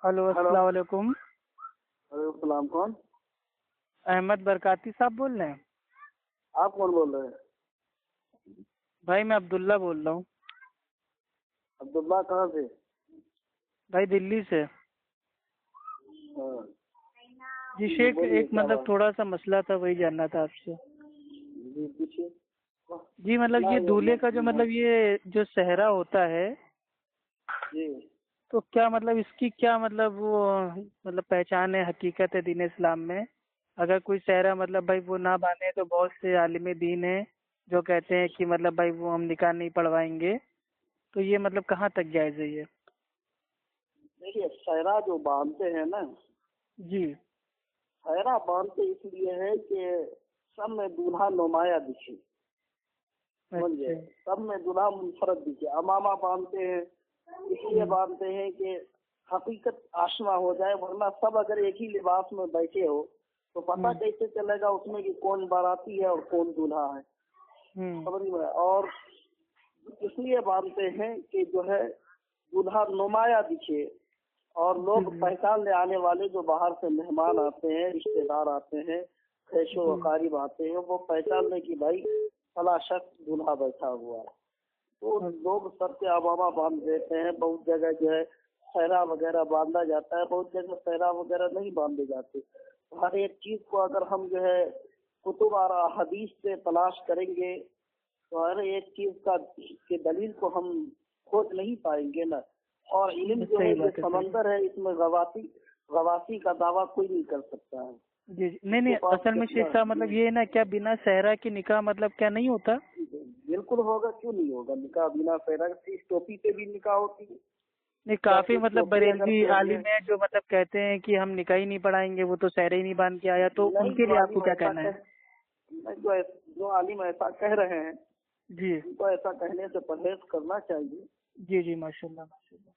Hello, hello, السلام علیکم۔ وعلیکم السلام۔ کون؟ احمد برکاتی صاحب بول رہے ہیں؟ آپ کون بول رہے ہیں؟ بھائی میں عبداللہ بول رہا ہوں۔ عبداللہ کہاں سے؟ بھائی دلی سے۔ ہاں جی شیخ، بولیے، ایک کیا مطلب بات؟ تھوڑا سا مسئلہ تھا، وہی جاننا تھا آپ سے۔ جی پوچھیے۔ جی مطلب یہ دولہے کا جو مطلب یہ جو صحرا ہوتا ہے، جی تو کیا مطلب اس کی کیا مطلب وہ مطلب پہچان ہے، حقیقت ہے دین اسلام میں؟ اگر کوئی صحرا مطلب بھائی وہ نہ باندھے تو بہت سے عالم دین ہیں جو کہتے ہیں کہ مطلب بھائی وہ ہم نکاح نہیں پڑھوائیں گے، تو یہ مطلب کہاں تک جائز ہے یہ؟ دیکھیے، سہرا جو باندھتے ہیں نا، جی سہرا باندھتے اس لیے ہے کہ سب میں دولہا نمایاں دکھے، سمجھے؟ سب میں دولہا منفرد دکھے۔ امامہ باندھتے ہیں اس لیے باندھتے ہیں کہ حقیقت آشنا ہو جائے، ورنہ سب اگر ایک ہی لباس میں بیٹھے ہو تو پتہ کیسے چلے گا اس میں کہ کون باراتی ہے اور کون دولہا ہے؟ سمجھ میں؟ اور اس لیے باندھتے ہیں کہ جو ہے دولہا نمایاں دکھے، اور لوگ پہچان آنے والے جو باہر سے مہمان آتے ہیں، رشتے دار آتے ہیں، خیش و اقارب آتے ہیں، وہ پہچان لیں کہ بھائی فلاں شخص دولہا بیٹھا ہوا ہے، تو لوگ سب سے امامہ باندھ دیتے ہیں۔ بہت جگہ جو ہے سہرا وغیرہ باندھا جاتا ہے، بہت جگہ سہرا وغیرہ نہیں باندھے جاتے۔ ہر ایک چیز کو اگر ہم جو ہے کتب اور حدیث سے تلاش کریں گے تو ہر ایک چیز کے دلیل کو ہم کھوج نہیں پائیں گے نا۔ اور علم جو ہے جو سمندر ہے، اس میں غواصی کا دعویٰ کوئی نہیں کر سکتا ہے۔ جی نہیں اصل میں شیخ صاحب مطلب یہ نا، کیا بنا صحرا کی نکاح مطلب کیا نہیں ہوتا؟ بالکل ہوگا، کیوں نہیں ہوگا؟ نکاح بنا صحرا کی، ٹوپی پہ بھی نکاح ہوتی ہے۔ نہیں کافی مطلب بریلوی عالم ہے جو مطلب کہتے ہیں کہ ہم نکاح ہی نہیں پڑھائیں گے، وہ تو صحرا ہی نہیں باندھ کے آیا، تو ان کے لیے آپ کو کیا کہنا ہے؟ جو عالم ایسا کہہ رہے ہیں جی ان کو ایسا کہنے سے پرہیز کرنا چاہیے۔ جی جی ماشاء اللہ ماشاء اللہ۔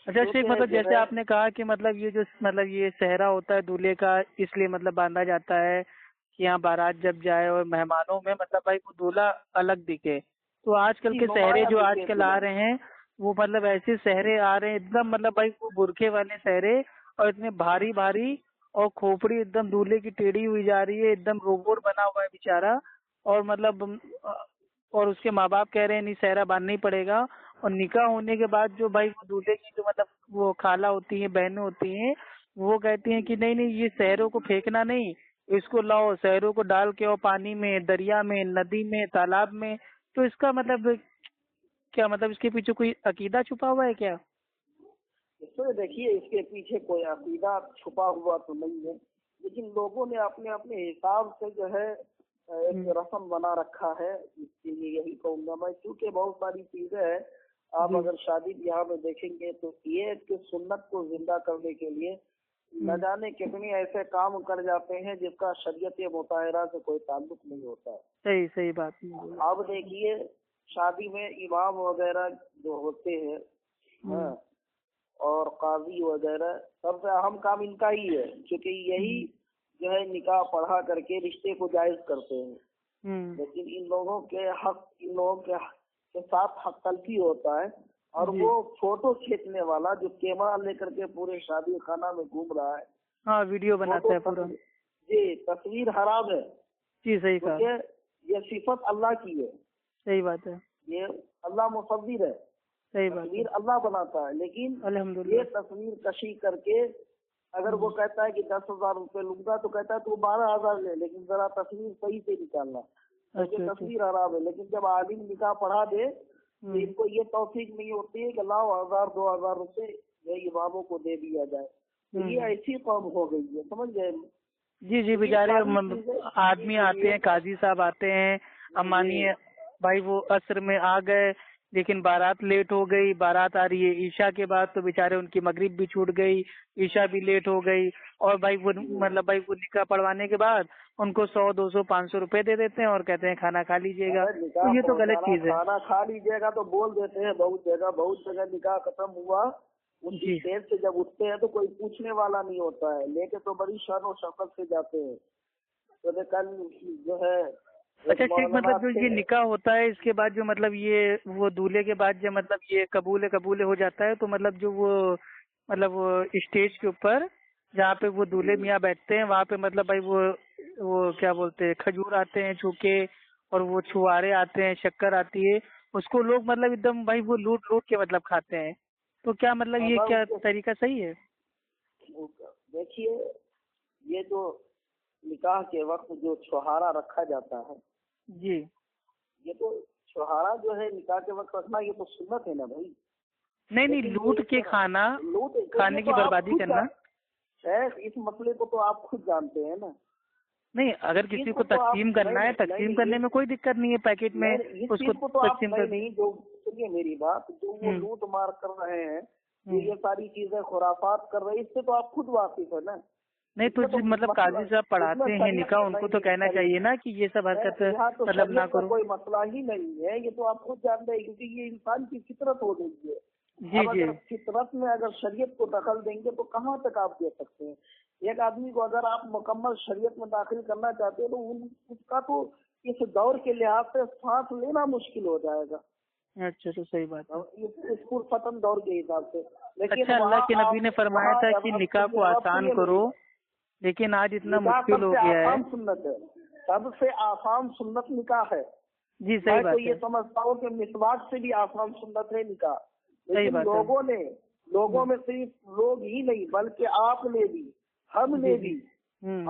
اچھا شیخ، مطلب جیسے آپ نے کہا کہ مطلب یہ جو مطلب یہ صحرا ہوتا ہے دولہے کا اس لیے مطلب باندھا جاتا ہے کہ یہاں بارات جب جائے اور مہمانوں میں مطلب بھائی وہ دولہا الگ دکھے، تو آج کل کے صحرے جو آج کل آ رہے ہیں وہ مطلب ایسے صحرے آ رہے ہیں ایک دم مطلب بھائی وہ برقعے والے صحرے، اور اتنے بھاری بھاری، اور کھوپڑی ایک دم دولہے کی ٹیڑھی ہوئی جا رہی ہے، ایک دم روبوٹ بنا ہوا ہے بیچارہ، اور مطلب اور اس کے ماں باپ کہہ رہے ہیں نہیں صحرا باندھنا ہی پڑے گا، اور نکاح ہونے کے بعد جو بھائی وہ دولہے کی جو مطلب وہ خالہ ہوتی ہیں، بہنیں ہوتی ہیں، وہ کہتی ہیں کہ نہیں نہیں یہ صحروں کو پھینکنا نہیں، اس کو لاؤ، صحروں کو ڈال کے، اور پانی میں، دریا میں، ندی میں، تالاب میں، تو اس کا مطلب کیا مطلب اس کے پیچھے کوئی عقیدہ چھپا ہوا ہے کیا؟ دیکھیے، اس کے پیچھے کوئی عقیدہ چھپا ہوا تو نہیں ہے، لیکن لوگوں نے اپنے اپنے حساب سے جو ہے ایک رسم بنا رکھا ہے۔ اس کے لیے یہی کہوں گا میں، کیونکہ بہت ساری چیزیں ہیں، آپ اگر شادی بیاہ میں دیکھیں گے تو یہ کہ سنت کو زندہ کرنے کے لیے نہ جانے کتنے ایسے کام کر جاتے ہیں جس کا شریعت مطہرہ سے کوئی تعلق نہیں ہوتا ہے۔ صحیح بات۔ اب دیکھیے، شادی میں امام وغیرہ جو ہوتے ہیں اور قاضی وغیرہ، سب سے اہم کام ان کا ہی ہے، کیونکہ یہی جو ہے نکاح پڑھا کر کے رشتے کو جائز کرتے ہیں۔ لیکن ان لوگوں کے ساتھ حق تلفی ہوتا ہے، اور وہ فوٹو کھینچنے والا جو کیمرہ لے کر کے پورے شادی خانہ میں گھوم رہا ہے، ہاں ویڈیو بناتا ہے پورا۔ جی، تصویر حرام ہے۔ جی صحیح کہا۔ کیونکہ یہ صفت اللہ کی ہے۔ صحیح بات ہے۔ یہ اللہ مصور ہے، صحیح بات، تصویر اللہ بناتا ہے، لیکن الحمدللہ یہ تصویر کشی کر کے اگر وہ کہتا ہے کہ 10,000 روپے لوں گا تو کہتا ہے تو 12,000 لے، لیکن ذرا تصویر صحیح سے نکالنا، کیونکہ تصویر حرام ہے۔ لیکن جب عالم نکاح پڑھا دے تو ان کو یہ توفیق نہیں ہوتی ہے کہ لاؤ 1,000 2,000 روپے اماموں کو دے دیا جائے، تو یہ ایسی قوم ہو گئی ہے، سمجھ گئے؟ جی جی، بیچارے آدمی آتے ہیں، قاضی صاحب آتے ہیں، اب مانیے بھائی وہ عصر میں آ گئے لیکن بارات لیٹ ہو گئی، بارات آ رہی ہے عشاء کے بعد، تو بیچارے ان کی مغرب بھی چھوٹ گئی، عشاء بھی لیٹ ہو گئی، اور بھائی وہ مطلب بھائی وہ نکاح پڑھوانے کے بعد ان کو 100 200 500 روپے دے دیتے ہیں اور کہتے ہیں کھانا کھا لیجیے گا، تو یہ تو غلط چیز ہے۔ کھانا کھا لیجیے گا تو بول دیتے ہیں، بہت جگہ نکاح ختم ہوا، ان کی اسٹیج سے جب اٹھتے ہیں تو کوئی پوچھنے والا نہیں ہوتا ہے، لے کے تو بڑی شان و شوکت سے جاتے ہیں۔ تو کل جو ہے اچھا شیخ، مطلب جو یہ نکاح ہوتا ہے اس کے بعد جو مطلب یہ وہ دولہے کے بعد جو مطلب یہ قبول ہو جاتا ہے، تو مطلب جو وہ مطلب وہ اسٹیج کے اوپر جہاں پہ وہ دولہے میاں بیٹھتے ہیں وہاں پہ مطلب بھائی وہ کیا بولتے ہیں کھجور آتے ہیں چھوکے اور وہ چھوارے آتے ہیں شکر آتی ہے اس کو لوگ مطلب ایک دم بھائی وہ لوٹ لوٹ کے مطلب کھاتے ہیں. تو کیا مطلب یہ کیا طریقہ صحیح ہے؟ دیکھیے یہ جو نکاح کے وقت جو چھہارا رکھا جاتا ہے جی یہ تو چھہارا جو ہے نکاح کے وقت رکھنا یہ تو سنت ہے نا بھائی. نہیں لوٹ کے کھانا کھانے کی بربادی کرنا. شیخ اس مسئلے کو تو آپ خود جانتے ہیں نا. نہیں اگر کسی کو تقسیم کرنا ہے تقسیم کرنے میں کوئی دقت نہیں ہے پیکٹ میں اس کو تقسیم کر. نہیں جو سنیے میری بات جو وہ لوٹ مار کر رہے ہیں یہ ساری چیزیں خرافات کر رہے ہیں اس سے تو آپ خود واقف ہے نا. نہیں تو مطلب قاضی صاحب پڑھاتے ہیں نکاح ان کو تو کہنا چاہیے نا کہ یہ سب حرکت مطلب نہ کرو. کوئی مسئلہ ہی نہیں ہے یہ تو آپ خود جانتے ہیں کیونکہ یہ انسان کی فطرت ہو گئی ہے. جی فطرت میں اگر شریعت کو دخل دیں گے تو کہاں تک آپ دے سکتے ہیں. ایک آدمی کو اگر آپ مکمل شریعت میں داخل کرنا چاہتے ہیں تو اس کا تو اس دور کے لحاظ سے سانس لینا مشکل ہو جائے گا. اچھا تو صحیح بات ہے اس پرفتن دور کے حساب سے. اچھا اللہ کے نبی نے فرمایا تھا کہ نکاح کو آسان کرو لیکن آج اتنا مشکل ہو گیا ہے. سنت ہے سب سے آسان سنت نکاح ہے. جی صحیح بات ہے. یہ سمجھتا ہوں کہ مسواک سے بھی آسان سنت ہے نکاح. صحیح بات ہے. لوگوں میں صرف لوگ ہی نہیں بلکہ آپ نے بھی ہم نے بھی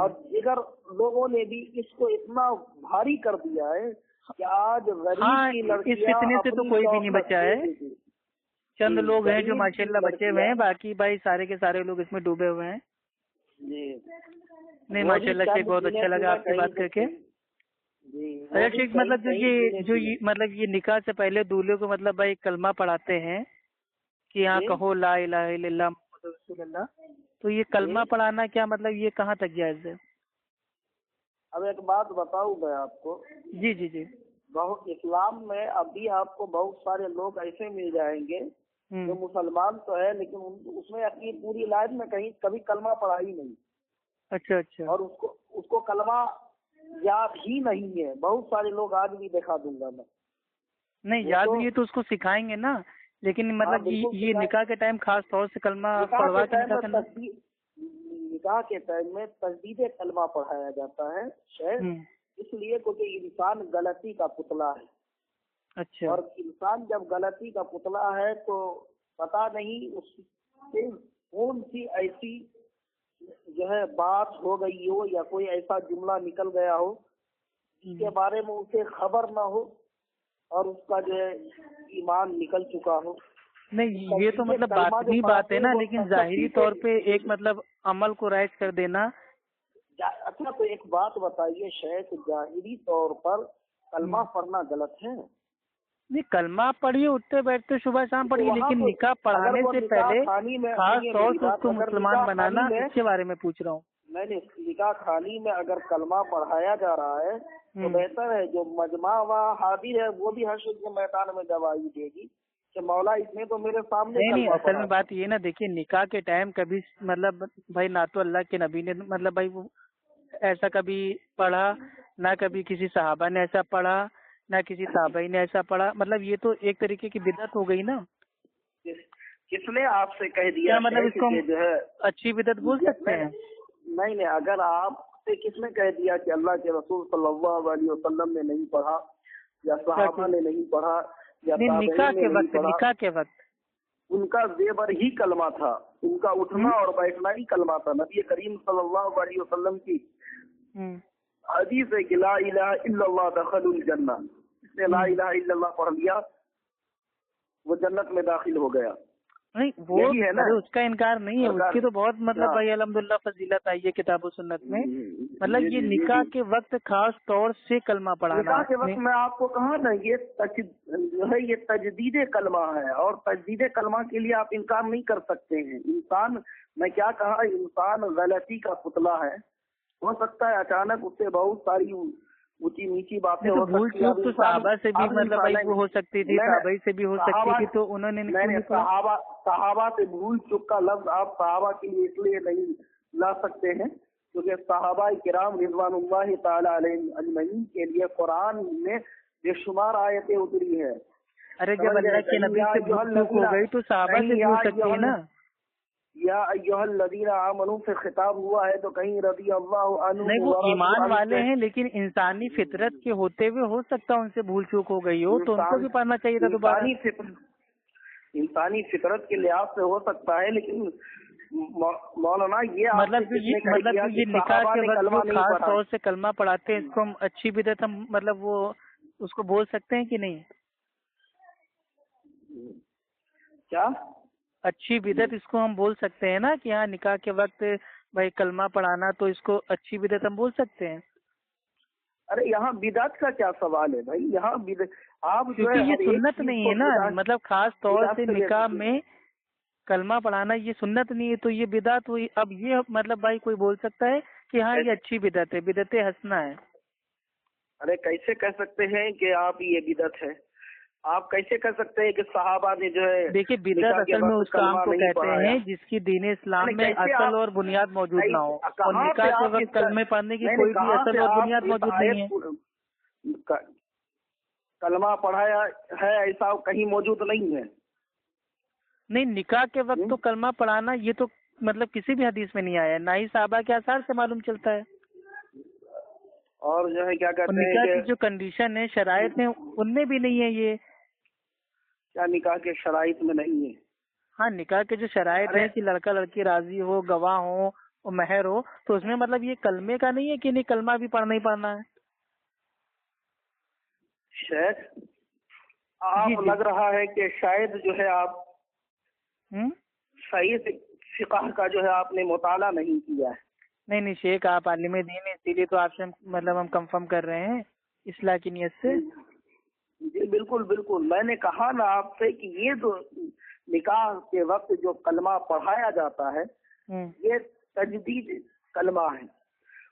اور دیگر لوگوں نے بھی اس کو اتنا بھاری کر دیا ہے کہ آج غریب کی لڑکیاں اس فتنے سے تو کوئی بھی نہیں بچا ہے. چند لوگ ہیں جو ماشاءاللہ بچے ہوئے ہیں باقی بھائی سارے کے سارے لوگ اس میں ڈوبے ہوئے ہیں. نہیں ماشاءاللہ شیخ بہت اچھا لگا آپ سے بات کر کے. اچھا شیخ مطلب جو مطلب یہ نکاح سے پہلے دولہے کو مطلب بھائی کلمہ پڑھاتے ہیں کہ یہاں کہو لا الہ الا اللہ محمد رسول اللہ تو یہ کلمہ پڑھانا کیا مطلب یہ کہاں تک جائز ہے؟ اب ایک بات بتاؤں میں آپ کو. جی بہت اسلام میں ابھی آپ کو بہت سارے لوگ ایسے مل جائیں گے جو مسلمان تو ہے لیکن اس نے اپنی پوری لائف میں کہیں کبھی کلمہ پڑھا ہی نہیں. اچھا اور اس کو کلمہ یاد ہی نہیں ہے. بہت سارے لوگ آج بھی دکھا دوں گا میں. نہیں یاد نہیں تو اس کو سکھائیں گے نا لیکن مطلب یہ نکاح کے ٹائم خاص طور سے کلمہ پڑھوا کے نکاح کے ٹائم میں تجدید کلمہ پڑھایا جاتا ہے شاید اس لیے کیونکہ انسان غلطی کا پتلا ہے. اچھا. اور انسان جب غلطی کا پتلا ہے تو پتہ نہیں اس سے کون سی ایسی جو ہے بات ہو گئی ہو یا کوئی ایسا جملہ نکل گیا ہو جس کے بارے میں اسے خبر نہ ہو اور اس کا جو ہے ایمان نکل چکا ہو. نہیں یہ تو مطلب باطنی بات ہے نا لیکن ظاہری طور پہ ایک مطلب عمل کو رائج کر دینا. اچھا تو ایک بات بتائیے شیخ ظاہری طور پر کلمہ پڑھنا غلط ہے؟ نہیں کلمہ پڑھیے اٹھتے بیٹھتے صبح شام پڑھیے لیکن نکاح پڑھانے سے پہلے خاص طور سے اس کو مسلمان بنانا اس کے بارے میں پوچھ رہا ہوں. نہیں نکاح خانی میں اگر کلمہ پڑھایا جا رہا ہے تو بہتر ہے جو مجمع وہاں حاضر ہے وہ بھی حشر کے میدان میں گواہی دے گی کہ مولا اس نے تو میرے سامنے. نہیں اصل میں بات یہ نا دیکھیے نکاح کے ٹائم کبھی مطلب بھائی نہ تو اللہ کے نبی نے مطلب بھائی وہ ایسا کبھی پڑھا نہ کبھی کسی صحابہ نے ایسا پڑھا نہ کسی تابعی نے ایسا پڑھا. مطلب یہ تو ایک طریقے کی بدعت ہو گئی نا. کس نے آپ سے کہہ دیا مطلب اس کو جو ہے اچھی بدعت بول سکتے ہیں؟ نہیں اگر آپ سے کس نے کہہ دیا کہ اللہ کے رسول صلی اللہ علیہ وسلم نے نہیں پڑھا یا صحابہ نے نہیں پڑھا یا نکاح کے وقت ان کا زیور ہی کلمہ تھا. ان کا اٹھنا اور بیٹھنا ہی کلمہ تھا. نبی کریم صلی اللہ علیہ وسلم کی حدیث ہے کہ لا الہ الا اللہ دخل الجنہ. اس نے لا الہ الا اللہ پڑھ لیا وہ جنت میں داخل ہو گیا. نہیں وہ ہے نا اس کا انکار نہیں ہے. اس کی تو بہت مطلب بھائی الحمدللہ فضیلت آئی ہے کتاب و سنت میں. مطلب یہ نکاح کے وقت خاص طور سے کلمہ پڑھانا. نکاح کے وقت میں آپ کو کہا نا یہ تجدید کلمہ ہے اور تجدید کلمہ کے لیے آپ انکار نہیں کر سکتے ہیں. انسان میں کیا کہا انسان غلطی کا پتلا ہے. ہو سکتا ہے اچانک اس سے بہت ساری اونچی نیچی باتیں ہو سکتی ہیں. تو صحابہ سے بھی مطلب بھائی وہ ہو سکتی تھی تابعی سے بھی ہو سکتی تھی تو انہوں نے صحابہ سے بھول چک کا لفظ آپ صحابہ کے لیے اس لیے نہیں لا سکتے ہیں کیونکہ صحابہ کرام رضوان اللہ تعالی علیہ اجمعین کے لیے قرآن میں بے شمار آیتیں اتری ہے. ارے جب اللہ کے نبی سے بھول چک ہو گئی تو صحابہ سے بھی ہو سکتی ہے نا. یا ايها آمنوا سے خطاب ہوا ہے تو کہیں رضی اللہ عنہ نہیں وہ ایمان والے ہیں، لیکن انسانی فطرت کے ہوتے ہوئے ہو سکتا ہے ان سے بھول چوک ہو گئی ہو، تو ان کو بھی پڑھنا چاہیے تھا دوبارہ۔ انسانی فطرت کے لحاظ سے ہو سکتا ہے، لیکن مولانا یہ مطلب یہ نکاح کے وقت جو خاص طور سے کلمہ پڑھاتے ہیں، اس کو ہم اچھی بدعت ہم مطلب وہ اس کو بول سکتے ہیں کہ نہیں؟ کیا اچھی بدعت اس کو ہم بول سکتے ہیں نا کہ ہاں نکاح کے وقت بھائی کلمہ پڑھانا، تو اس کو اچھی بدعت ہم بول سکتے ہیں؟ ارے یہاں بدعت کا کیا سوال ہے بھائی، یہاں آپ کیونکہ یہ سنت نہیں ہے نا، مطلب خاص طور سے نکاح میں کلمہ پڑھانا یہ سنت نہیں ہے، تو یہ بدعت ہوئی۔ اب یہ مطلب بھائی کوئی بول سکتا ہے کہ ہاں یہ اچھی بدعت ہے، بدعت حسنہ ہے؟ ارے کیسے کہہ سکتے ہیں کہ آپ یہ بدعت ہے؟ آپ کیسے کہہ سکتے ہیں کہ صحابہ نے جو ہے، دیکھیے بدعت اصل میں اس کام کو کہتے ہیں جس کی دین اسلام میں اصل اور بنیاد موجود نہ ہو، اور نکاح کے وقت کلمے پڑھنے کی کوئی بھی اصل اور بنیاد موجود نہیں ہے۔ کلمہ پڑھایا ہے ایسا کہیں موجود نہیں ہے۔ نہیں، نکاح کے وقت تو کلمہ پڑھانا یہ تو مطلب کسی بھی حدیث میں نہیں آیا، نہ ہی صحابہ کے آثار سے معلوم چلتا ہے۔ اور جو ہے کیا کہتے ہیں نکاح کی جو کنڈیشن ہے، شرائط ہیں، ان میں بھی نہیں ہے یہ۔ کیا نکاح کے شرائط میں نہیں ہے؟ ہاں نکاح کے جو شرائط ہیں کہ لڑکا لڑکی راضی ہو، گواہ ہو اور مہر ہو، تو اس میں مطلب یہ کلمے کا نہیں ہے کہ نہیں کلمہ بھی پڑھنا ہی پڑھنا ہے۔ شیخ آپ لگ رہا ہے کہ شاید جو ہے آپ صحیح فقہ کا جو ہے آپ نے مطالعہ نہیں کیا ہے۔ نہیں شیخ آپ عالم دین ہیں، اسی لیے تو آپ سے مطلب ہم کنفرم کر رہے ہیں اصلاح کی نیت سے۔ جی بالکل بالکل، میں نے کہا نا آپ سے کہ یہ جو نکاح کے وقت جو کلمہ پڑھایا جاتا ہے یہ تجدید کلمہ ہے،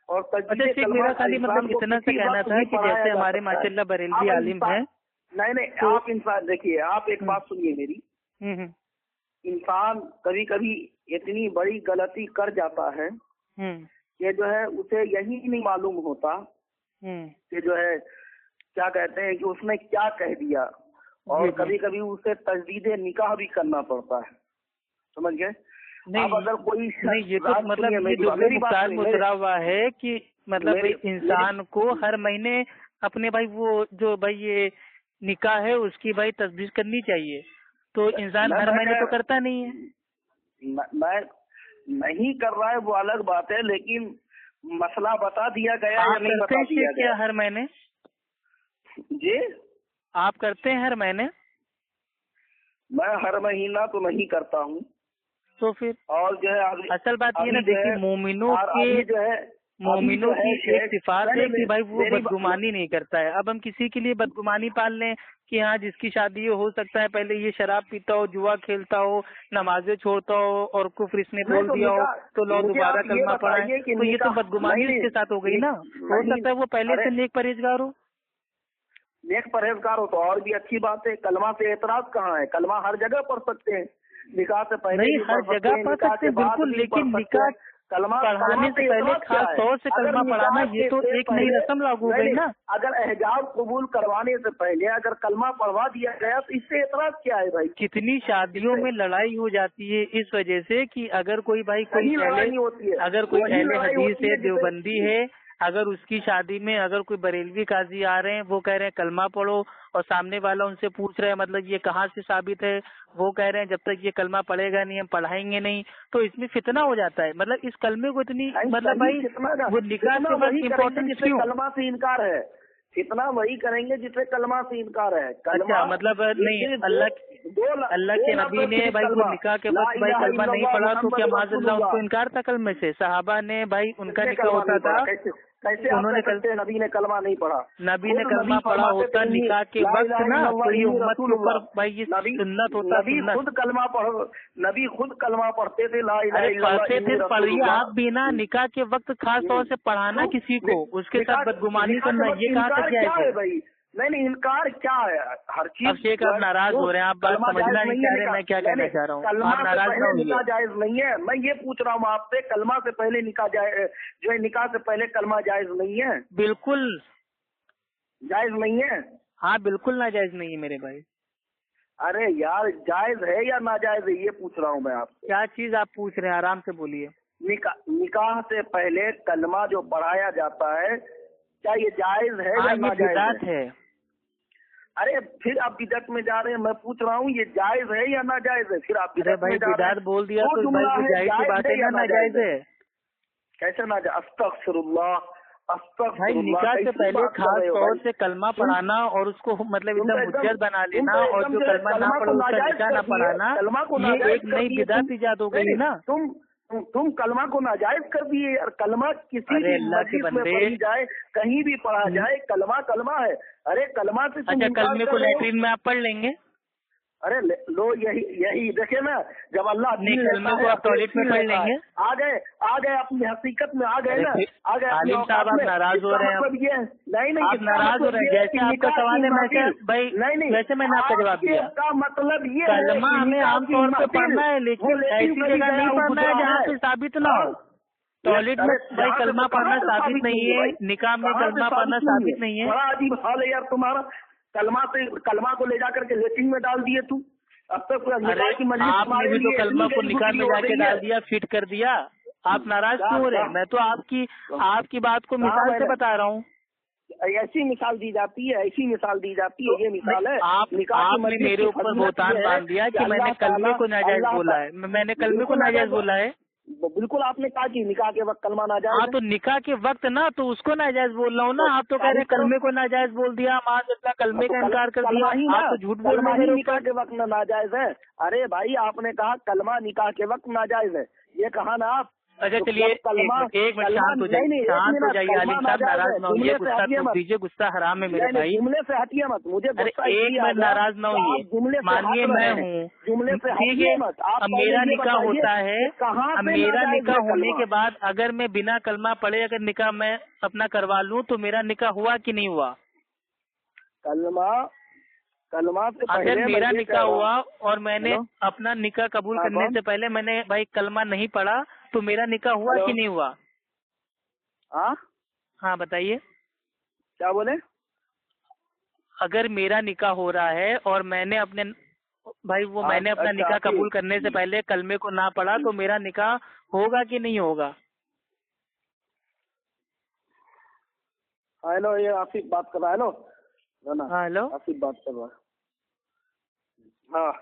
اور تجدید میرا خالی مطلب اتنا سے کہنا تھا کہ جیسے ہمارے ماشاء اللہ بریلوی عالم ہیں۔ نہیں آپ انسان دیکھیے، آپ ایک بات سنیے میری، انسان کبھی کبھی اتنی بڑی غلطی کر جاتا ہے کہ جو ہے اسے یہی نہیں معلوم ہوتا کہ جو ہے کیا کہتے ہیں کہ اس نے کیا کہہ دیا، اور کبھی کبھی اسے تجدید نکاح بھی کرنا پڑتا ہے، سمجھ گئے؟ اگر کوئی یہ تو مطلب یہ مختار مترا ہوا ہے کہ مطلب انسان کو ہر مہینے اپنے بھائی وہ جو بھائی یہ نکاح ہے اس کی بھائی تصدیق کرنی چاہیے، تو انسان ہر مہینے تو کرتا نہیں ہے۔ میں نہیں کر رہا ہے وہ الگ بات ہے، لیکن مسئلہ بتا دیا گیا یا نہیں بتا دیا گیا؟ ہر مہینے جی آپ کرتے ہیں ہر مہینے؟ میں ہر مہینہ تو نہیں کرتا ہوں، تو پھر اور جو ہے اصل بات یہ نا دیکھیے مومنوں کی ایک صفات ہے کہ بھائی وہ بدگمانی نہیں کرتا ہے۔ اب ہم کسی کے لیے بدگمانی پال لیں کہ ہاں جس کی شادی ہو سکتا ہے پہلے یہ شراب پیتا ہو، جوا کھیلتا ہو، نمازیں چھوڑتا ہو اور کفر اس نے بول دیا ہو تو لو دوبارہ کلمہ پڑھائیں، تو یہ تو بدگمانی اس کے ساتھ ہو گئی نا۔ ہو سکتا ہے وہ پہلے سے نیک پرہیزگار ہو۔ نیک پرہیزگار ہو تو اور بھی اچھی بات ہے، کلمہ سے اعتراض کہاں ہے؟ کلمہ ہر جگہ پڑھ سکتے ہیں، نکاح سے پہلے نہیں ہر جگہ پڑھ سکتے بالکل، لیکن نکاح پڑھانے سے پہلے خاص طور سے کلمہ پڑھانا یہ تو ایک نئی رسم لاگو ہو گئی نا۔ اگر احجاب قبول کروانے سے پہلے اگر کلمہ پڑھوا دیا گیا تو اس سے اعتراض کیا ہے بھائی؟ کتنی شادیوں میں لڑائی ہو جاتی ہے اس وجہ سے کہ اگر کوئی بھائی کوئی اہل حدیث ہے، دیوبندی ہے، اگر اس کی شادی میں اگر کوئی بریلوی قاضی آ رہے ہیں وہ کہہ رہے ہیں کلمہ پڑھو، اور سامنے والا ان سے پوچھ رہے ہیں مطلب یہ کہاں سے ثابت ہے، وہ کہہ رہے ہیں جب تک یہ کلمہ پڑھے گا نہیں ہم پڑھائیں گے نہیں، تو اس میں فتنہ ہو جاتا ہے۔ مطلب اس کلمے کو اتنی مطلب بھائی وہ نکاح کے وقت امپورٹنٹ کیوں؟ کلمہ سے انکار ہے، فتنہ وہی کریں گے جس سے کلمہ سے انکار ہے۔ اچھا مطلب نہیں، اللہ کے نبی نے بھائی وہ نکاح کے وقت بھائی کلمہ نہیں پڑھا تو کیا معاذ اللہ ان کو انکار تھا کلمے سے؟ صحابہ نے بھائی ان کا نکاح ہوتا تھا، انہوں نے نبی نے کلمہ نہیں پڑھا، نبی نے کلمہ پڑھا ہوتا نکاح کے وقت نا، تو یہ امت کے اوپر بھائی یہ سنت ہوتا، نبی خود کلمہ پڑھتے تھے، لا الہ الا اللہ پڑھتے تھے۔ پڑھیے آپ بھی نا، نکاح کے وقت خاص طور سے پڑھانا کسی کو، اس کے ساتھ بدگمانی کرنا، یہ کہاں تک جائز ہے بھائی؟ نہیں انکار کیا ہے؟ ہر چیز اب شیخ آپ ناراض ہو رہے ہیں، آپ بات سمجھنا نہیں چاہ رہے، میں کیا کہنا چاہ رہا ہوں، آپ ناراض نہ ہوئیے۔ نکاح جائز نہیں ہے، میں یہ پوچھ رہا ہوں آپ سے، کلمہ سے پہلے نکاح جائز جو ہے، نکاح سے پہلے کلمہ جائز نہیں ہے؟ بالکل جائز نہیں ہے۔ ہاں بالکل ناجائز نہیں ہے میرے بھائی۔ अरे यार जायज है या नाजायज है ये पूछ रहा हूँ मैं आपसे। क्या चीज आप पूछ रहे हैं, आराम से बोलिए। निकाह से पहले कलमा जो पढ़ाया जाता है क्या ये जायज है या नाजायज है? अरे फिर आप बिदअत में जा रहे हैं, मैं पूछ रहा हूँ ये जायज है या नाजायज है, फिर आप बिदअत में जा रहे हैं। बोल दिया तो जायज की बात है या नाजायज है? कैसे नाजायज? अस्तगफिरुल्लाह भाई निकाह से पहले खास तौर से कलमा पढ़ाना और उसको मतलब एकदम हुज्जत बना लेना और जो कलमा ना पढ़े उसका निकाह ना पढ़ाना, ये एक नई बिदअत इजाद हो गई ना। तुम कलमा को नाजायज कर दिए यार। कलमा किसी भी मस्जिद में पढ़ी जाए, कहीं भी पढ़ा जाए, कलमा कलमा है। अरे कलमा से अच्छा, कलमे को लैट्रिन में आप पढ़ लेंगे? अरे लो यही देखे ना, जब अल्लाह कलमे को आप टॉयलेट में पढ़ लेंगे। आ गए अपनी हकीकत में आ गए ना, आ गए। आलिम साहब आप नाराज हो रहे हैं। नहीं आप नाराज हो रहे हैं। जैसे आपका सवाल है वैसे भाई नहीं वैसे मैंने आपका जवाब दिया। का मतलब ये कलमा हमें आमतौर पर पढ़ना है, लेकिन ऐसी जगह नहीं पढ़ना है जहाँ पे साबित ना हो। टॉयलेट में भाई कलमा पढ़ना साबित नहीं है, निकाह में कलमा पढ़ना साबित नहीं है। बड़ा अजीब हाल है यार तुम्हारा। कलमा को ले जाकर के लेटिंग में डाल दिए तू। अब तक आपने भी तो कलमा को निकाह में जाके डाल दिया, फिट कर दिया। आप नाराज क्यों हो रहे हैं? मैं तो आपकी बात को मिसाल से बता रहा हूँ। ऐसी मिसाल दी जाती है, ऐसी मिसाल दी जाती है, ये मिसाल है। आपने मेरे ऊपर बोतान बांध दिया कि मैंने कलमे को नाजायज बोला है। मैंने कलमे को नाजायज बोला है? बिल्कुल आपने कहा कि निकाह के वक्त कलमा नाजायज। हाँ तो निकाह के वक्त ना, तो उसको नाजायज बोल रहा हूँ ना। आप तो कह रहे हैं कलमे को नाजायज बोल दिया, माज़अल्लाह कलमे का इनकार कर दिया। आप तो झूठ बोल रहे हैं। निकाह के वक्त नाजायज है? अरे भाई आपने कहा कलमा निकाह के वक्त नाजायज है, ये कहा ना आप। अच्छा चलिए एक मिनट शांत हो जाइए, आलिम साहब नाराज ना होइए, गुस्सा तो दीजिए, गुस्सा हराम है मेरे भाई। जुमले से हटिए मत, मुझे अरे एक मिनट नाराज ना होइए, मानिए मैं हूँ, ठीक है। अब मेरा निकाह होता है, अब मेरा निकाह होने के बाद अगर मैं बिना कलमा पढ़े अगर निकाह मैं अपना करवा लूँ तो मेरा निकाह हुआ कि नहीं हुआ? कलमा से अगर मेरा निकाह हुआ और मैंने अपना निकाह कबूल करने से पहले मैंने भाई कलमा नहीं पढ़ा तो मेरा निकाह हुआ कि नहीं हुआ? हाँ बताइए। क्या बोले? अगर मेरा निकाह हो रहा है और मैंने अपने मैंने अपना निकाह कबूल करने से पहले कलमे को ना पढ़ा तो मेरा निकाह होगा कि नहीं होगा? हेलो, ये आसिफ बात कर रहा है। हेलो आसिफ बात कर रहा है। हाँ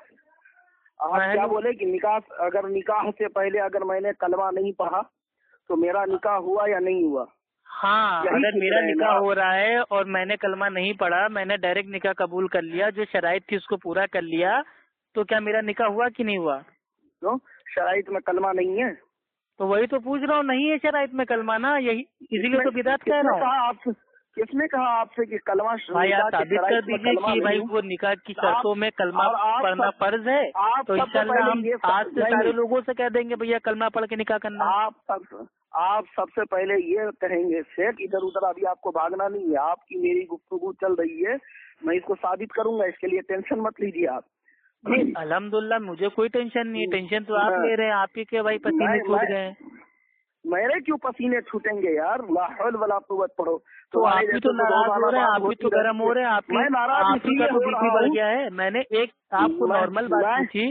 आप क्या बोले कि निकाह से पहले अगर मैंने कलमा नहीं पढ़ा तो मेरा निकाह हुआ या नहीं हुआ? हाँ, अगर मेरा निकाह हो रहा है और मैंने कलमा नहीं पढ़ा, मैंने डायरेक्ट निकाह कबूल कर लिया, जो शराइत थी उसको पूरा कर लिया, तो क्या मेरा निकाह हुआ कि नहीं हुआ? तो शराइत में कलमा नहीं है, तो वही तो पूछ रहा हूँ, नहीं है शराइत में कलमा ना, यही इसीलिए तो बिदात कह रहा हूँ। किसने कहा आपसे कि कलमा? भाई आप साबित कर दीजिए कि भाई वो निकाह की शर्तों में कलमा पढ़ना फर्ज है, तो इंशाल्लाह हम आज से सारे लोगों से कह देंगे भैया कलमा पढ़ के निकाह करना। आप सबसे पहले ये कहेंगे शेख, इधर उधर अभी आपको भागना नहीं है, आपकी मेरी गुफ्तगू चल रही है, मैं इसको साबित करूंगा, इसके लिए टेंशन मत लीजिए आप। अल्हम्दुलिल्लाह मुझे कोई टेंशन नहीं है, टेंशन तो आप ले रहे हैं, आप ही के भाई पसीने छूट गए। मेरे क्यों पसीने छूटेंगे यार? ला हौल वला कुव्वत पढ़ो। तो आप भी तो नाराज हो रहे हैं, आप भी तो गर्म हो रहे हैं, आप ही का तो बीपी बढ़ गया है। मैंने एक आपको नॉर्मल बात पूछी।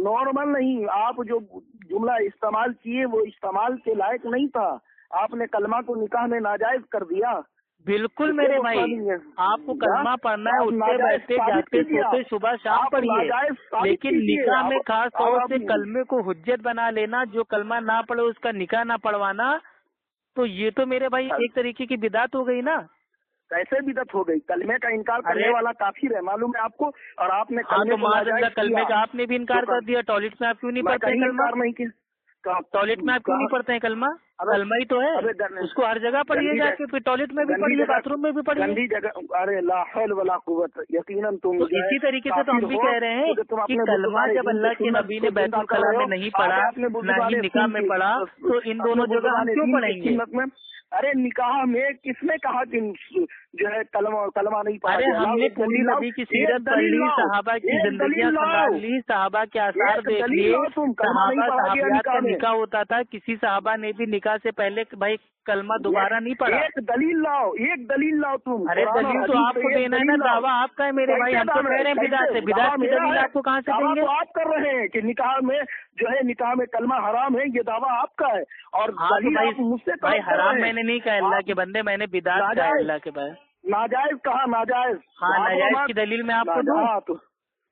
नॉर्मल नहीं, आप जो जुमला इस्तेमाल किए वो इस्तेमाल के लायक नहीं था, आपने कलमा को निकाह में नाजायज कर दिया। बिल्कुल मेरे भाई, आपको कलमा पढ़ना है, उठते बैठते जागते सोते सुबह शाम पढ़िए, लेकिन निकाह में खास तौर से कलमे को हुज्जत बना लेना, जो कलमा ना पढ़े उसका निकाह ना पढ़वाना, तो ये तो मेरे भाई एक तरीके की बिदात हो गई ना। कैसे बिदत हो गई? कलमे का इनकार करने वाला काफिर है, मालूम है आपको? और आपने कलमे का आपने भी इनकार कर दिया। टॉयलेट में आप क्यों नहीं पढ़ते हैं कलमा? टॉयलेट में आप क्यों नहीं पढ़ते हैं कलमा? कलमा ही तो है, उसको हर जगह पढ़िए जाके, फिर टॉयलेट में भी पढ़िए, बाथरूम में भी पढ़िए। गंदी जगह, अरे ला हौल वला कुव्वत, यकीनन तुम। तो इसी तरीके से तो हम भी कह रहे हैं कि कलमा जब अल्लाह के नबी ने बैतुल कला में नहीं पढ़ा, ना ही निकाह में पढ़ा, तो इन दोनों जगह हम क्यों पढ़ेंगे? अरे निकाह में किसने कहा कि जो है कलमा नहीं पढ़ा? अरे हमने पूरी नबी की सीरत पढ़ ली, सहाबा की जिंदगियां संभाल ली, सहाबा के आसार देख लिए। सहाबियात का निकाह होता था, किसी सहाबा ने भी निकाह से पहले भाई कलमा दोबारा नहीं पढ़ा। एक दलील लाओ तुम। अरे दलील तो आपको देना है ना, दावा आपका है मेरे भाई, हम तो कह रहे हैं बिदात से, बिदात की दलील आपको कहाँ से देंगे? तो आप कर रहे हैं कि निकाह में जो है, निकाह में कलमा हराम है, ये दावा आपका है। और दलील आप मुझसे भाई हराम मैंने नहीं कहा अल्लाह के बंदे, मैंने बिदात कहा अल्लाह के भाई। नाजायज कहा, नाजायज। हाँ नाजायज की दलील में आपको दूं?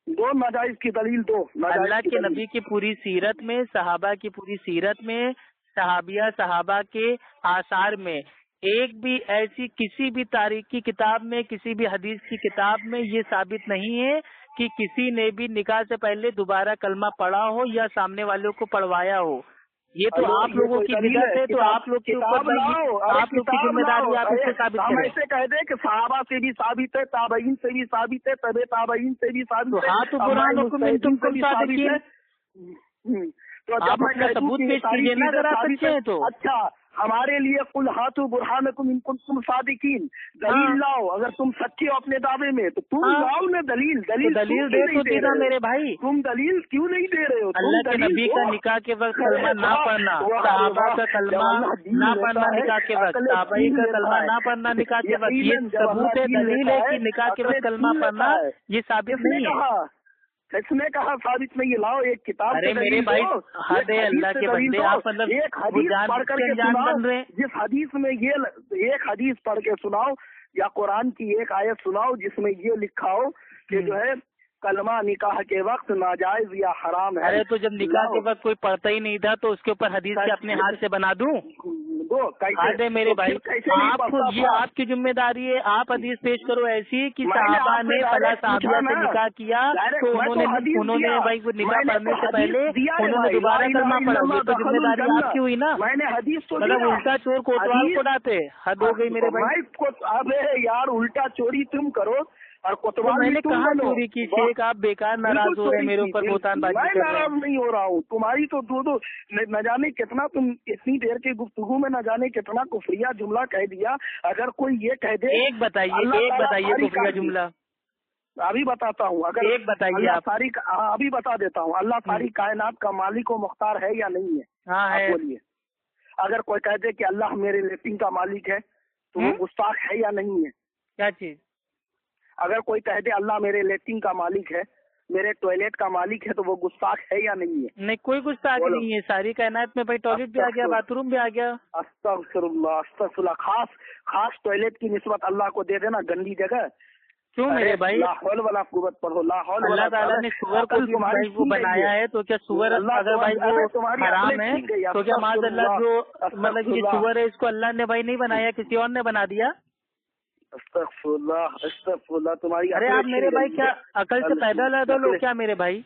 दो नाजायज की दलील दो। अल्लाह के नबी की पूरी सीरत में, सहाबा की पूरी सीरत में, सहाबिया सहाबा के आसार में एक भी ऐसी किसी भी तारीख की किताब में, किसी भी हदीस की किताब में ये साबित नहीं है कि किसी ने भी निकाह से पहले दोबारा कलमा पढ़ा हो या सामने वालों को पढ़वाया हो। ये तो आप लोगों की बिदअत है, तो आप लोग के ऊपर आप लोग की जिम्मेदारी, आप इसको साबित करें। ऐसे कह दे कि सहाबा से भी साबित है, ताबईन से भी साबित है, तबे ताबईन से भी साबित है। हाँ तो बुरहानुकुम तुमकुम सादिकीन, तो आप अपना सबूत पेश कीजिए ना अगर आप सच्चे हैं तो। अच्छा, हमारे लिए कुल हाथू बुरहानुकुम इन कुंतुम सादिकीन, दलील लाओ अगर तुम सच्चे हो अपने दावे में, तो तुम लाओ ना दलील दे तो देना मेरे भाई। तुम दलील क्यों नहीं दे रहे हो? अल्लाह के नबी का निकाह के वक्त कलमा ना पढ़ना, सहाबा का कलमा ना पढ़ना निकाह के वक्त, ताबई का कलमा ना पढ़ना निकाह के वक्त, ये सबूत है, दलील है कि निकाह के वक्त कलमा पढ़ना ये साबित नहीं है। किसने कहा साबित नहीं? लाओ एक किताब। अरे मेरे भाई हद है अल्लाह के बंदे, आप मतलब एक हदीस पढ़ करके सुनाओ, जिस हदीस में ये एक हदीस पढ़ के सुनाओ, या कुरान की एक आयत सुनाओ जिसमें ये लिखा हो कि जो है कलमा निकाह के वक्त नाजायज या हराम है। अरे तो जब निकाह के वक्त कोई पढ़ता ही नहीं था तो उसके ऊपर हदीस के अपने हाथ से बना दूं? अरे मेरे भाई आपको ये आपकी जिम्मेदारी है, आप हदीस पेश करो ऐसी कि साहबा ने फला साहबिया से निकाह किया तो उन्होंने भाई वो निकाह पढ़ने से पहले उन्होंने दोबारा कलमा पढ़ा, ये तो जिम्मेदारी आपकी हुई ना। मैंने हदीस तो मतलब उल्टा चोर कोतवाल को डांटे, हद हो गई मेरे भाई। अबे यार उल्टा चोरी तुम करो और कोतवाल मैंने कहा चोरी की? शेख आप बेकार नाराज हो रहे हैं मेरे ऊपर, बोतानबाजी कर रहे हैं। मैं नाराज नहीं हो रहा हूँ, तुम्हारी तो दो न जाने कितना, तुम इतनी देर के गुफ्तगू में न जाने कितना कुफरिया जुमला कह दिया। अगर कोई ये कह दे, एक बताइए कुफरिया जुमला। अभी बताता हूँ, अगर एक बताइए आप। सारी अभी बता देता हूँ। अल्लाह सारी कायनात का मालिक व मुख्तार है या नहीं है? हाँ है। बोलिए। अगर कोई कह दे कि अल्लाह मेरे लेटिंग का मालिक है तो वो गुस्ताख है या नहीं है? क्या चीज? अगर कोई कह दे अल्लाह मेरे लेटिंग का मालिक है, मेरे टॉयलेट का मालिक है, तो वो गुस्ताख है या नहीं है? नहीं, कोई गुस्ताख नहीं है। सारी कायनात में भाई टॉयलेट भी आ गया, बाथरूम भी आ गया। अस्तगफिरुल्लाह अस्तगफिरुल्लाह। खास टॉयलेट की निस्बत अल्लाह को दे देना, गंदी जगह। क्यों मेरे भाई? ला हौल वाला कुव्वत पढ़ो, ला हौल। अल्लाह ताला ने सुअर को भाई वो बनाया है, तो क्या सुअर अगर भाई वो हराम है तो क्या माज़अल्लाह जो मतलब ये सुअर है इसको अल्लाह ने भाई नहीं बनाया, किसी और ने बना दिया? अस्तगफिरुल्लाह तुम्हारी। अरे आप मेरे भाई क्या अकल से पैदल है तो लोग क्या मेरे भाई?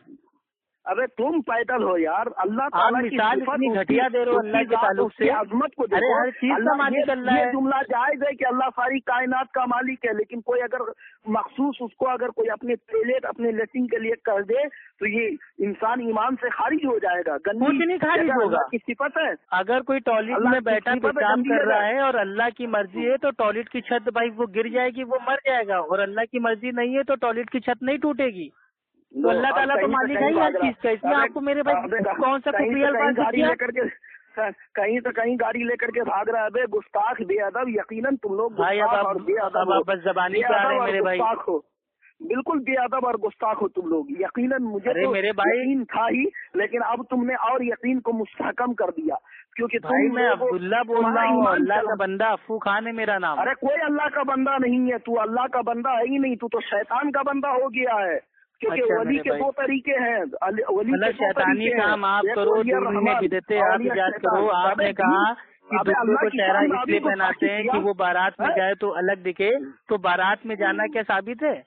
अबे तुम पैदल हो यार। अल्लाह ताला की मिसाल इतनी घटिया दे रहे हो अल्लाह के ताल्लुक से, अजमत को। अरे हर चीज का मालिक अल्लाह है। जुमला जायज है कि अल्लाह सारी कायनात का मालिक है, लेकिन कोई अगर मखसूस उसको अगर कोई अपने टॉयलेट अपने लेटिंग के लिए कर दे तो ये इंसान ईमान से खारिज हो जाएगा। कुछ नहीं खारिज होगा। की सिफत है। अगर कोई टॉयलेट में बैठा पेशाब कर रहा है और अल्लाह की मर्जी है तो टॉयलेट की छत भाई वो गिर जाएगी, वो मर जाएगा, और अल्लाह की मर्जी नहीं है तो टॉयलेट की छत नहीं टूटेगी। तो अल्लाह ताला तो मालिक है हर चीज का। इसमें आपको मेरे भाई कौन सा गाड़ी लेकर के कहीं तो कहीं गाड़ी लेकर के भाग रहा है? गुस्ताख बेअदब, यकीनन तुम लोग भाई अब आप बस जबानी पे आ रहे हैं मेरे भाई। बिल्कुल बेअदब और गुस्ताख हो तुम लोग, यकीनन। मुझे तो मेरे भाई यकीन था ही, लेकिन अब तुमने और यकीन को मुस्तहकम कर दिया, क्योंकि भाई मैं अब्दुल्ला बोल रहा हूँ, अल्लाह का बंदा, अफू खान है मेरा नाम। अरे कोई अल्लाह का बंदा नहीं है, तू अल्लाह का बंदा है ही नहीं, तू तो शैतान का बंदा हो गया है। क्योंकि वली के दो तरीके हैं, मतलब शैतानी काम आप करो, में बिदते आप इजाद करो। आपने कहा कि दूसरों को चेहरा इसलिए पहनाते हैं कि वो बारात में जाए तो अलग दिखे, तो बारात में जाना क्या साबित है?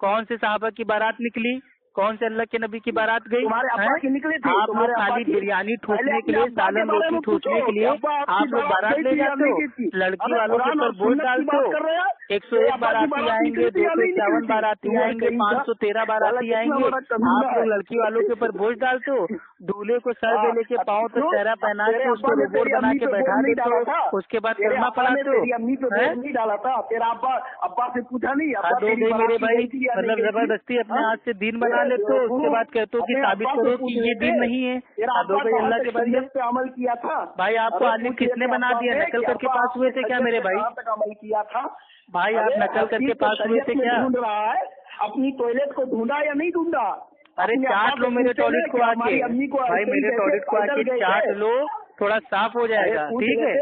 कौन से साहबा की बारात निकली? कौन से अल्लाह के नबी की बारात गई? आप लोग खाली बिरयानी ठूसने के लिए, सालन रोटी ठूसने के लिए आप लोग बारात ले जाते हो, लड़की वालों के ऊपर बोझ डालते हो। 101 बाराती आएंगे, 251 बाराती आएंगे, 513 बाराती आएंगे। आप लोग लड़की वालों के ऊपर बोझ डालते हो। दूल्हे को सर पे लेके पाँव तो सहरा पहना के उसको रोबोट बना के बैठा देते हो, उसके बाद कलमा पढ़ाते हो। नहीं डाला था तेरा अब्बा से पूछा नहीं? हद हो गई मेरे भाई, मतलब जबरदस्ती अपने हाथ से दिन बना लेते हो, उसके बाद कहते हो कि साबित करो कि ये दिन नहीं है। हद हो गई अल्लाह के बंदे पे अमल किया था भाई। आपको आलिम किसने बना दिया? नकल करके पास हुए थे क्या मेरे भाई? तक अमल किया था भाई, आप नकल करके पास हुए थे क्या? ढूंढ रहा है अपनी टॉयलेट को, ढूंढा या नहीं ढूंढा? अरे चाट लो मेरे टॉयलेट को आके भाई, मेरे टॉयलेट को आके चाट लो, थोड़ा साफ हो जाएगा, ठीक है?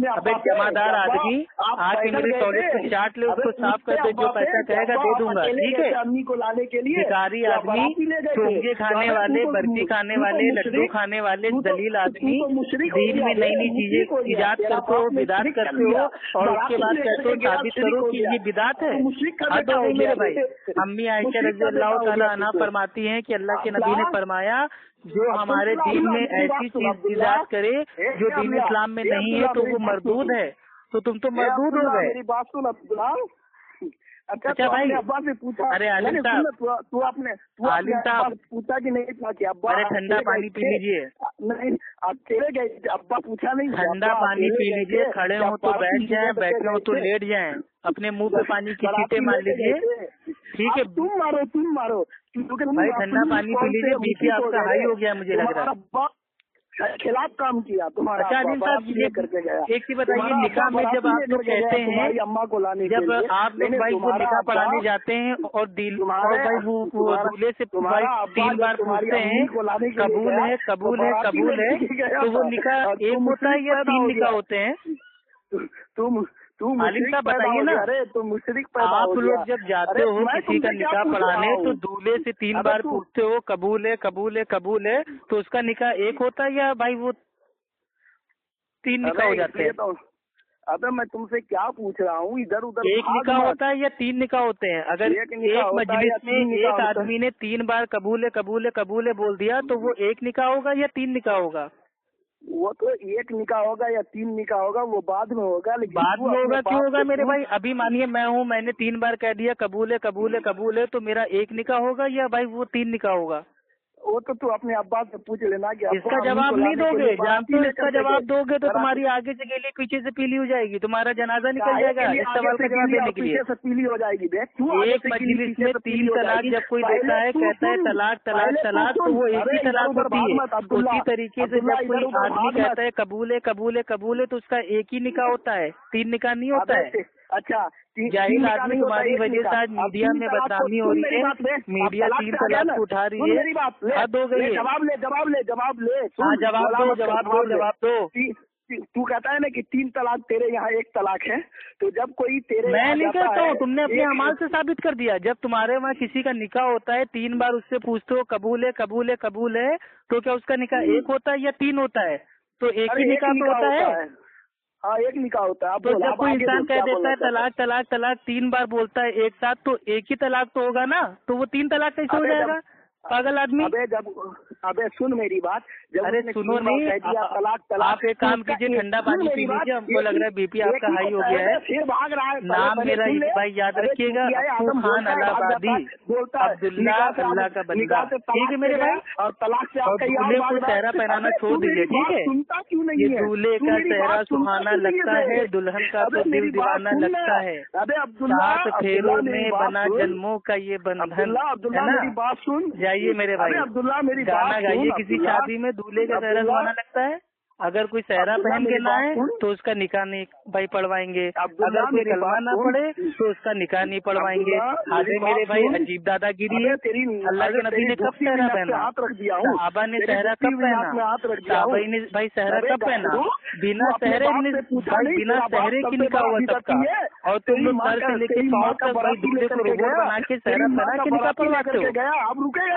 अबे जमादार आदमी आके मेरे टॉयलेट को चाट ले, उसको साफ कर दे, जो पैसा कहेगा दे दूंगा, ठीक है? अम्मी को लाने के लिए भिखारी आदमी, चोंगे खाने वाले, बर्फी खाने वाले, लड्डू खाने वाले दलील आदमी, दीन में नई नई चीजें इजाद करते हो, बिदात करते हो, और उसके बाद कहते हो साबित करो कि ये बिदात है। हद हो गई मेरे भाई। अम्मी आयशा रज़ी अल्लाह तआला अन्हा फरमाती हैं कि अल्लाह के नबी ने फरमाया, जो हमारे दीन में ऐसी चीज इजाद करे जो दीन इस्लाम में नहीं है तो वो मरदूद है। तो तुम तो मरदूद हो गए। मेरी बात सुन अब्दुल्ला। अच्छा भाई, अब्बा से पूछा? अरे आलिम साहब, तू अपने आलिम साहब पूछा कि नहीं था कि अब्बा? अरे ठंडा पानी पी लीजिए। नहीं, अकेले गए, अब्बा पूछा नहीं? ठंडा पानी पी लीजिए, खड़े हो तो बैठ जाएं, बैठे हो तो लेट जाएं, अपने मुंह पे पानी की छींटे मार लीजिए, ठीक है? तुम मारो भाई ठंडा पानी पी लीजिए, बीपी आपका हाई हो गया मुझे लग रहा है। खिलाफ काम किया तुम्हारा। अच्छा आदिल साहब, एक चीज बताइए, निकाह में जब आप लोग कहते हैं, अम्मा को लाने, जब आप लोग भाई वो निकाह पढ़ाने जाते हैं और भाई वो दूल्हे से भाई 3 बार पूछते हैं कबूल है कबूल है कबूल है, तो वो निकाह एक होता है या 3 निकाह होते हैं? आलिम साहब बताइए ना। अरे तुम मुशरिक आप लोग जब जाते हो किसी का निकाह पढ़ाने तो दूल्हे से 3 बार पूछते हो कबूल है कबूल है कबूल है, तो उसका निकाह एक होता है या भाई वो 3 निकाह हो जाते हैं? अबे मैं तुमसे क्या पूछ रहा हूँ, इधर उधर एक निकाह होता है या 3 निकाह होते हैं? अगर एक मजलिस में एक आदमी ने 3 बार कबूल है कबूल है कबूल है बोल दिया तो वो एक निकाह होगा या 3 निकाह होगा? वो तो एक निकाह होगा या 3 निकाह होगा, वो बाद में होगा। लेकिन बाद में होगा, क्यों होगा मेरे भाई? अभी मानिए मैं हूँ, मैंने 3 बार कह दिया कबूल है कबूल है कबूल है, तो मेरा एक निकाह होगा या भाई वो 3 निकाह होगा? वो तो तू अपने अब्बा से पूछ लेना कि इसका जवाब नहीं दोगे, जानते हो इसका जवाब दोगे तो तुम्हारी आगे से गेली पीछे से पीली हो जाएगी, तुम्हारा जनाजा निकल जाएगा इस सवाल का जवाब देने के लिए। पीली हो जाएगी। एक मजलिस में 3 तलाक जब कोई देता है, कहता है तलाक तलाक तलाक, तो वो एक ही तलाक होती है। उसी तरीके से जब कोई आदमी कहता है कबूल है कबूल है कबूल है, तो उसका एक ही निकाह होता है, 3 निकाह नहीं होता है। अच्छा, जाहिल आदमी, तुम्हारी वजह से आज मीडिया में बदनामी हो रही है, मीडिया 3 तलाक को उठा रही है, हद हो गई है। जवाब ले हाँ जवाब दो। तू कहता है ना कि 3 तलाक तेरे यहाँ 1 तलाक है, तो जब कोई तेरे मैं नहीं कहता हूँ, तुमने अपने अमाल से साबित कर दिया। जब तुम्हारे वहाँ किसी का निकाह होता है, 3 बार उससे पूछते हो कबूल है कबूल है कबूल है, तो क्या उसका निकाह 1 होता है या 3 होता है? तो एक ही निकाह तो होता है। हाँ, एक निकाह होता है। तो जब कोई इंसान कह देता है तलाक तलाक तलाक 3 बार बोलता है एक साथ, तो एक ही तलाक तो होगा ना, तो वो 3 तलाक कैसे हो जाएगा पागल आदमी? अबे सुन मेरी बात। अरे सुनो नहीं, आप एक काम कीजिए, ठंडा पानी पी लीजिए, हमको लग रहा है बीपी आपका हाई हो गया है। फिर भाग रहा है। नाम मेरा भाई याद रखिएगा, अब्दू खान इलाहाबादी, अब्दुल्ला अल्लाह का बंदा, ठीक है मेरे भाई? और तलाक से और दूल्हे को सहरा पहनाना छोड़ दीजिए, ठीक है? सुनता क्यों नहीं है? ये दूल्हे का सहरा सुहाना लगता है, दुल्हन का तो दिल दीवाना लगता है। अबे अब्दुल्ला, 7 फेरों में बना जन्मों का ये बंधन है ना। मेरी बात सुन, जाइए मेरे भाई, अब्दुल्ला मेरी गाना गाइए किसी शादी में, दूल्हे का सहरा सुहाना लगता है। अगर कोई सहरा पहन के ना आए तो उसका निकाह नहीं भाई पढ़वाएंगे, अगर कोई कलमा ना पढ़े तो उसका निकाह नहीं पढ़वाएंगे। आगे मेरे भाई अजीब दादागिरी है। अल्लाह के नबी ने कब सहरा पहना? साहबा ने सहरा कब पहना? साहबा ने भाई सहरा कब पहना? बिना सहरे भाई, बिना सहरे की निकाह हुआ सबका, और तुम लोग सर से लेके पाँव तक भाई दूल्हे को रोबोट बना के सहरा बना के निकाह पढ़वाते हो।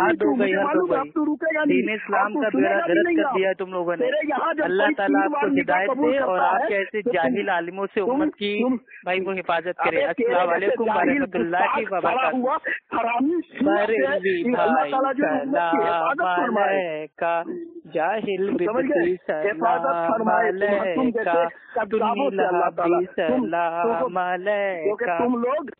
हद हो गई, हद हो गई। दीन इस्लाम का बेड़ा गर्क कर दिया तुम लोगों ने। اللہ تعالیٰ آپ کو ہدایت دے اور آپ کے ایسے جاہل عالموں سے امت کی بھائی وہ حفاظت کرے. السلام علیکم ورحمۃ اللہ وبرکاتہ. بریلوی بھائی سلام علیکہ, جاہل بدتی سلام علیکہ, سنی لہبی سلام علیکہ. تم لوگ